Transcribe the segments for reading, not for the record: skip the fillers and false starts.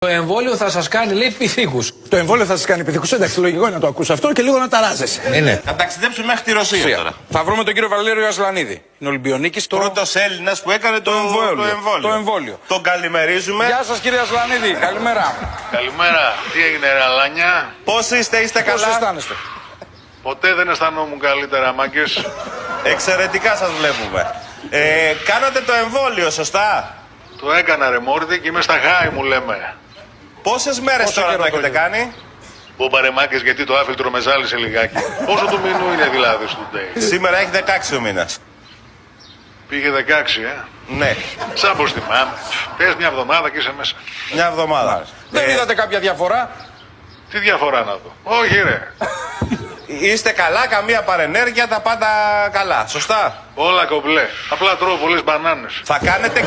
Το εμβόλιο θα σας κάνει, λέει, πυθίκους. Το εμβόλιο θα σας κάνει πυθίκους. Εντάξει, λογικό είναι να το ακούσω αυτό και λίγο να ταράζεσαι. Ναι. Θα ταξιδέψουμε μέχρι τη Ρωσία τώρα. Θα βρούμε τον κύριο Βαλέριο Ασλανίδη. Είναι Ολυμπιονίκης. Πρώτος Έλληνας που έκανε το εμβόλιο. Τον καλημερίζουμε. Γεια σας κύριε Ασλανίδη, καλημέρα. Καλημέρα. Τι έγινε ρε Αλάνια? Πώς είστε Πώς καλά? αισθάνεστε? Ποτέ δεν αισθανόμουν καλύτερα, μάγκες. Εξαιρετικά σας βλέπουμε. Κάνατε το εμβόλιο, σωστά? Το έκανα ρε Μόρδη και είμαι στα χάη μου λέμε. Πόσες μέρες Πόσο τώρα καιρό το το έχετε κάνει? Μπόμπα ρε μάγκες, γιατί το άφιλτρο με ζάλισε λιγάκι. Πόσο του μηνού είναι δηλαδή στο day? Σήμερα έχει 16 ο μήνας. Πήγε 16, Ναι, Σαν πως θυμάμαι. Πες μια εβδομάδα και είσαι μέσα. μια εβδομάδα. Δεν είδατε κάποια διαφορά? Τι διαφορά να δω? Όχι ρε. Είστε καλά, καμία παρενέργεια, τα πάντα καλά, σωστά? Όλα κομπλέ. Απλά τρώω πολλές μπανάνες. Θα κάνετε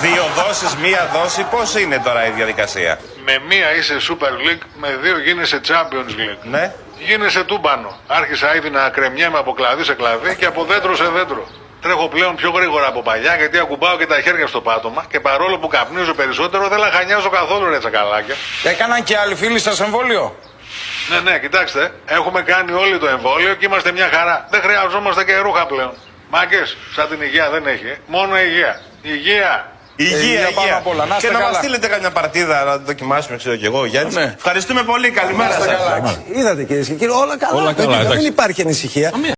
2 δόσεις, 1 δόση, πώς είναι τώρα η διαδικασία? Με μία είσαι Super League, με 2 γίνεσαι Champions League. Ναι. Γίνεσαι τούμπανο. Άρχισα ήδη να κρεμιέμαι από κλαδί σε κλαδί και από δέντρο σε δέντρο. Τρέχω πλέον πιο γρήγορα από παλιά γιατί ακουμπάω και τα χέρια στο πάτωμα και παρόλο που καπνίζω περισσότερο δεν λαχανιάζω καθόλου ρε τσακαλάκια. Έκαναν και άλλοι φίλοι σας εμβόλιο? Ναι, κοιτάξτε, έχουμε κάνει όλοι το εμβόλιο και είμαστε μια χαρά. Δεν χρειαζόμαστε και ρούχα πλέον. Μάγκες, σαν την υγεία δεν έχει. Μόνο υγεία. Υγεία. Υγεία. πάνω απ' όλα. Να είστε Και να καλά. μας στείλετε καμιά παρτίδα να δοκιμάσουμε, ξέρω κι εγώ, Γιάννη. Ναι. Ευχαριστούμε πολύ, καλημέρα σας. Καλά. Είδατε κυρίες και κύριοι, όλα καλά. Όλα καλά, Δεν εντάξει. υπάρχει ανησυχία.